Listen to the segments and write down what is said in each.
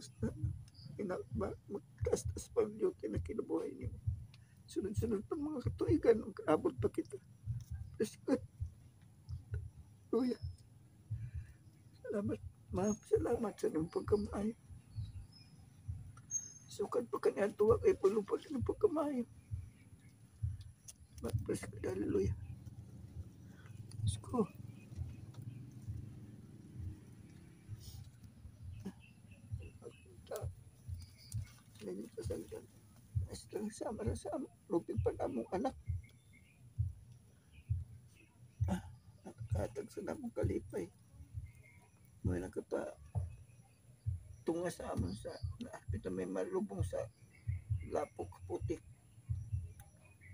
basta magtaas-taas pa ang duty na kinabuhay niyo. Sunod-sunod pa mga katuigan, abot pa kita. Bless God. Luya. Salamat, ma'am. Salamat sa inyong pagkamayo. Sukat pa kanyang tuwa kay palupad ng pagkamayo. Bless God. Hallelujah. Let's go. Lagi pasaldan. Astang sama-sama. Lupit pa na mong anak. Nakatag sa namong kalipay. May nagkapa tunga sa amon sa naapit na may malubong sa lapok putik.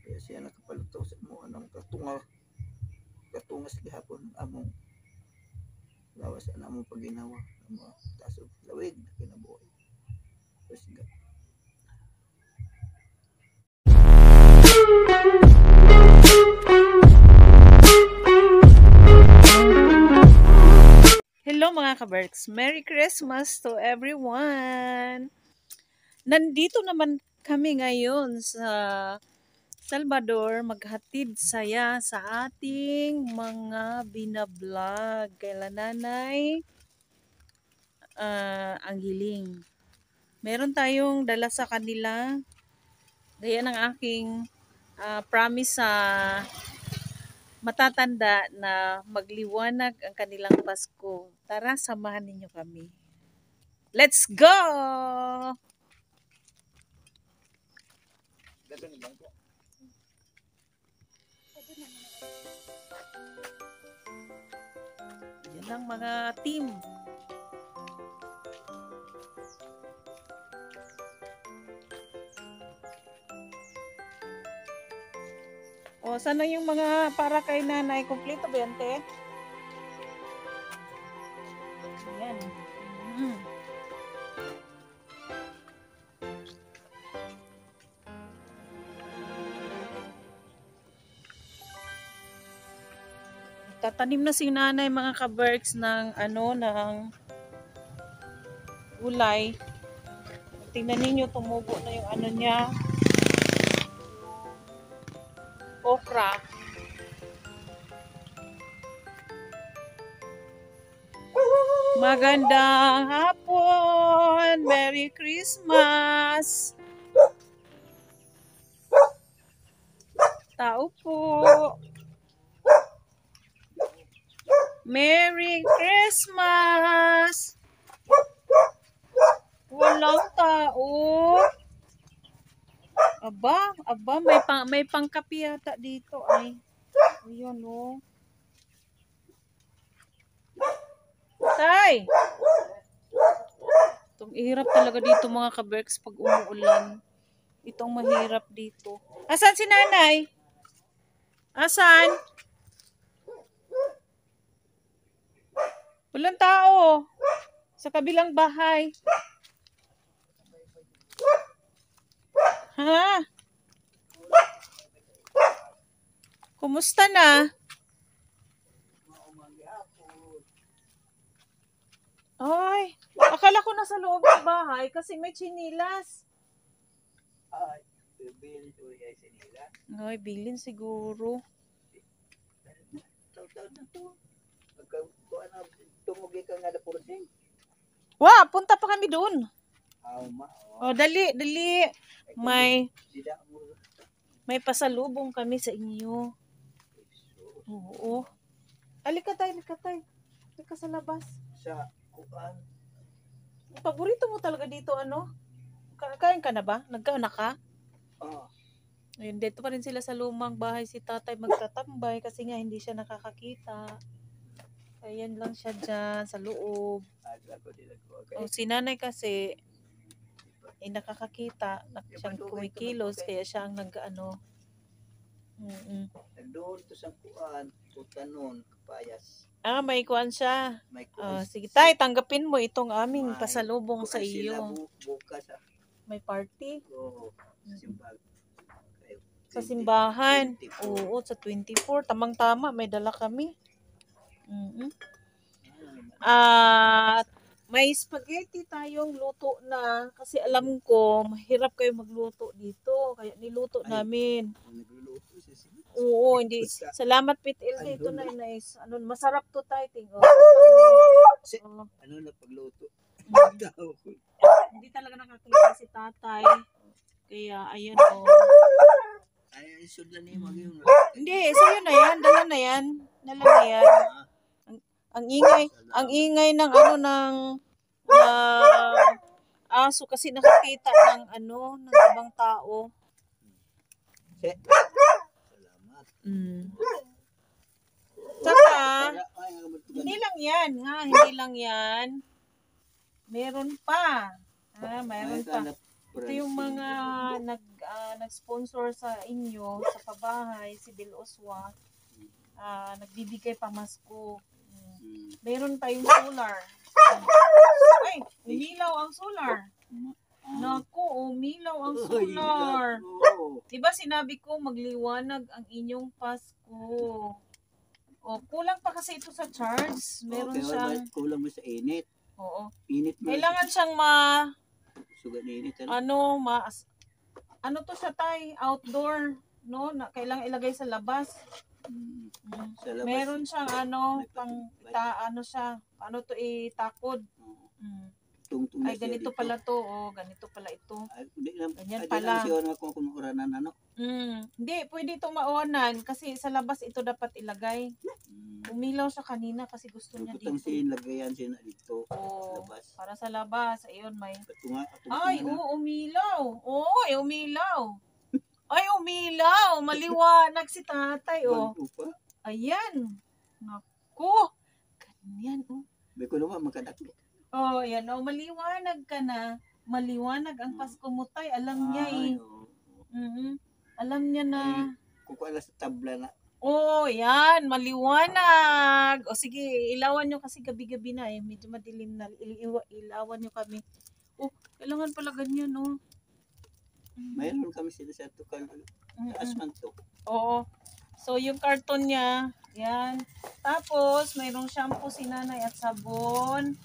Kaya siya nakapalutaw sa mo anong katungas gihapon among lawas na among paginawa among tasog lawig na kinabuhi. Praise God. Hello mga kaberks, Merry Christmas to everyone! Nandito naman kami ngayon sa Salvador maghatid saya sa ating mga binablog kaila Nanay Anghiling. Meron tayong dala sa kanila gaya ng aking promise sa matatanda na magliwanag ang kanilang Pasko. Tara, samahan ninyo kami. Let's go! Yan ang mga team. O, sana yung mga para kay Nanay? Kompleto ba yan, te? Ayan. Tatanim na si Nanay mga kaberks ng ng gulay. Tingnan ninyo, tumubo na yung niya. Okra. Magandang hapon! Merry Christmas! Tao po! Merry Christmas! Walang tao. Aba, may pangkapi yata dito ay. Ayun oh. Tay! Itong hirap talaga dito mga kaberks pag umuulan. Itong mahirap dito. Asan si Nanay? Asan? Walang tao. Sa kabilang bahay. Ha? Kumusta na? Ay, akala ko nasa loob ng bahay kasi may chinilas. Ay, bilin to yung sinilas. Ay, bilin siguro. Taw-taw na to. Magkakuha na, tumugi ka nga na pursing. Wa, punta pa kami doon. Oh, dali. May pasalubong kami sa inyo. Oo. Halika tayo. Halika sa labas. Sa kuan. Paborito mo talaga dito, Kain ka na ba? Nagkaanak ka? Oo. Ayun, dito pa rin sila sa lumang bahay si tatay magtatambay kasi nga hindi siya nakakakita. Ayan lang siya dyan sa loob. Si Nanay kasi nakakakita, siyang kumikilos kaya siya ang nag-ano. Doon to sa kuan, Putanon, Kapayas. May kuan siya. Sige tay, tanggapin mo itong aming pasalubong sa iyo. May party? Oo, sa simbahan. Oo, sa 24. Tamang-tama, may dala kami. may spaghetti tayong luto na kasi alam ko mahirap kayo magluto dito kaya niluto Ay. namin. Nagluluto siya. Sige. Oo, hindi. Basta, Salamat PTLD Ay, ito wala. na nice. Ano, masarap to tayo tingo. Si- Oo. ano na pagluto? Mm. Ikaw. Hindi talaga nakakita si tatay. Kaya ayan oh. Ay, isod na niya mag-yung. Hindi, sa'yo na yan. Dala na yan. Dala na yan. Ang ingay ng ano ng aso kasi nakakita ng ano ng ibang tao. Salamat. Saka Ay, hindi lang yan, ha, hindi lang yan. Meron pa. Ha, mayroon pa. Ito yung mga nag-sponsor sa inyo sa pabahay si Bill Oswa. Nagbibigay pamasko. Meron tayong solar. Ay, umilaw ang solar. Naku, umilaw ang solar. Diba sinabi ko magliwanag ang inyong Pasko. O, kulang pa kasi ito sa charge. Meron siyang... Kulang mo sa init. Oo. Init mo. Kailangan siyang Sugat na init. ano to siya tay? Outdoor. No? Kailangan ilagay sa labas. Sa labas. Meron siyang ano siya. Ano to itakod. Tungtong Ay, ganito pala to. Oh, ganito pala ito. Ganyan pala. Hindi naman siya kung uranan ano. Hindi, pwede itong mauwanan kasi sa labas ito dapat ilagay. Umilaw siya kanina kasi gusto niya dito. Putang lagayan siya na dito. Oh, Labas. para sa labas. Ayun, may... Ay, umilaw. Oo, umilaw. Ay, umilaw. Maliwanag si tatay, oh. Ayan. Naku. Ganyan, oh. May ko naman makadaklo. Oh, yan. Oh, maliwanag ka na. Maliwanag ang Pasko mo, tay. Alam niya, eh. Alam niya na. Kukuha na sa tabla na. Oh, yan. Maliwanag. O, sige. Ilawan nyo kasi gabi-gabi na, eh. Medyo madilim na. Ilawan nyo kami. Oh, kailangan pala ganyan, oh. Mayroon kami sila sa tukal. Taas man to. Oo. So, yung karton niya, yan. Tapos, mayroong shampoo si nanay at sabon.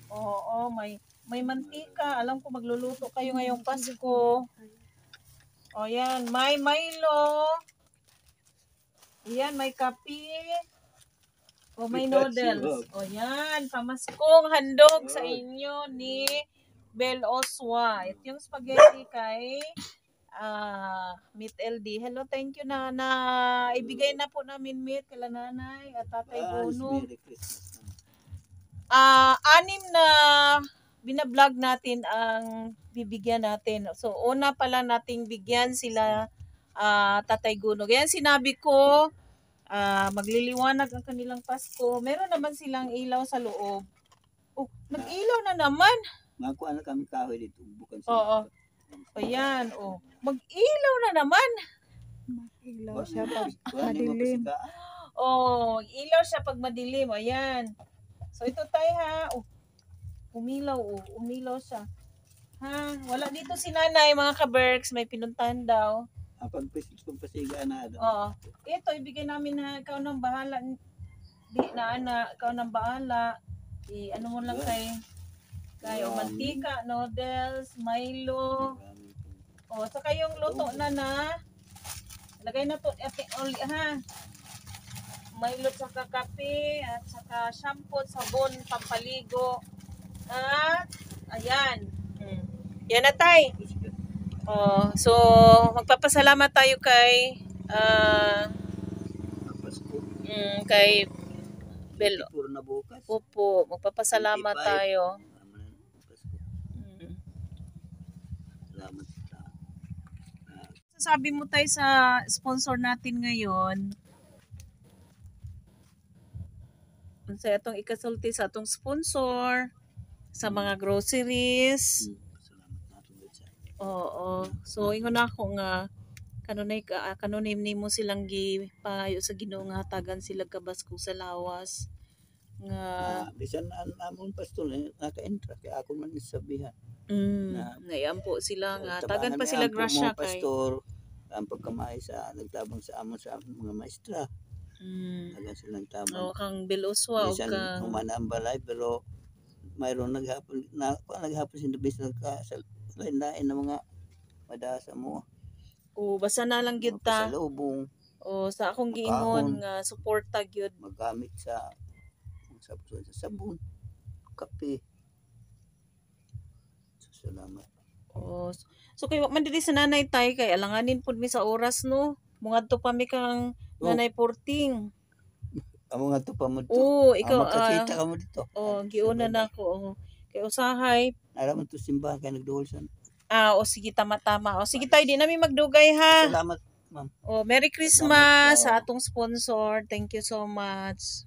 Oo, may mantika. Alam ko magluluto kayo ngayong Pasko. O, yan. May Milo. Yan, may kape. O, may noodles. O, yan. Pamaskong handog sa inyo ni Bel Oswa. Ito yung spaghetti kay Meet LD. Hello, thank you na ibigay na po namin meat kala nanay at tatay Bono. Anim na binablog natin ang bibigyan natin. So, una pala nating bigyan sila tatay Guno. Ganyan sinabi ko, magliliwanag ang kanilang Pasko. Meron naman silang ilaw sa loob. Oh, nag-ilaw na naman. Makuha na kami kahoy dito. Bukan Oo. Ayan, oh. Mag-ilaw na naman. Mag-ilaw siya pag madilim. Oh, ilaw siya pag madilim. Ayan. So, ito tayo ha. Oh, umilaw, oh. Umilaw siya. Ha? Wala dito si nanay, mga ka-berks. May pinuntahan daw. Pagpasiga na. Oo. Ito, ibigay namin na ikaw nang bahala. Di na, anak. Ikaw nang bahala. Ano mo lang kayo mantika, noodles, Milo. O, saka yung luto na lagay na to, ha. Milo, saka kape, at saka shampoo, sabon, pampaligo. At, ayan. Yan na, tay. O, so, magpapasalamat tayo kay Bel. Opo, magpapasalamat tayo. Sabi mo tayo sa sponsor natin ngayon. Sa itong ikasulti sa atong sponsor sa mga groceries. Oo. So ingon ako nga kanunay nimo silang gipayo sa Ginoo nga hatagan sila kabasko sa lawas nga bisan amon pastor naka-entra kay ako man sabihan. Ngayampo sila nga tagan pa sila grasya kay pastor ang pagkamay sa nagtabang sa amon sa mga maestra. Tagan silang tabang. Kang Bel Oswa o bisan kang humana ang balay pero mayroon naghapon sinubis ka sa lain-lain na mga madasa mo. O basta na lang gyud ta. Pasalubong, O sa akong Makaon. giingon nga suporta gyud. magamit sa sabon, kape. So, salamat. O so kay wa man diri sa nanay tay kay alanganin pud mi sa oras no. Mungadto pa mi kang Oh. nanay Porting. Amo nga to pa mo to. Oo, ikaw Makakita ka mo dito. giuna na ko. Kay usahay. Alam mo to simbahan kay nagduol sa. O sige tama-tama. O sige tay di na mi magdugay ha. Salamat, ma'am. O Merry Christmas sa atong sponsor. Thank you so much.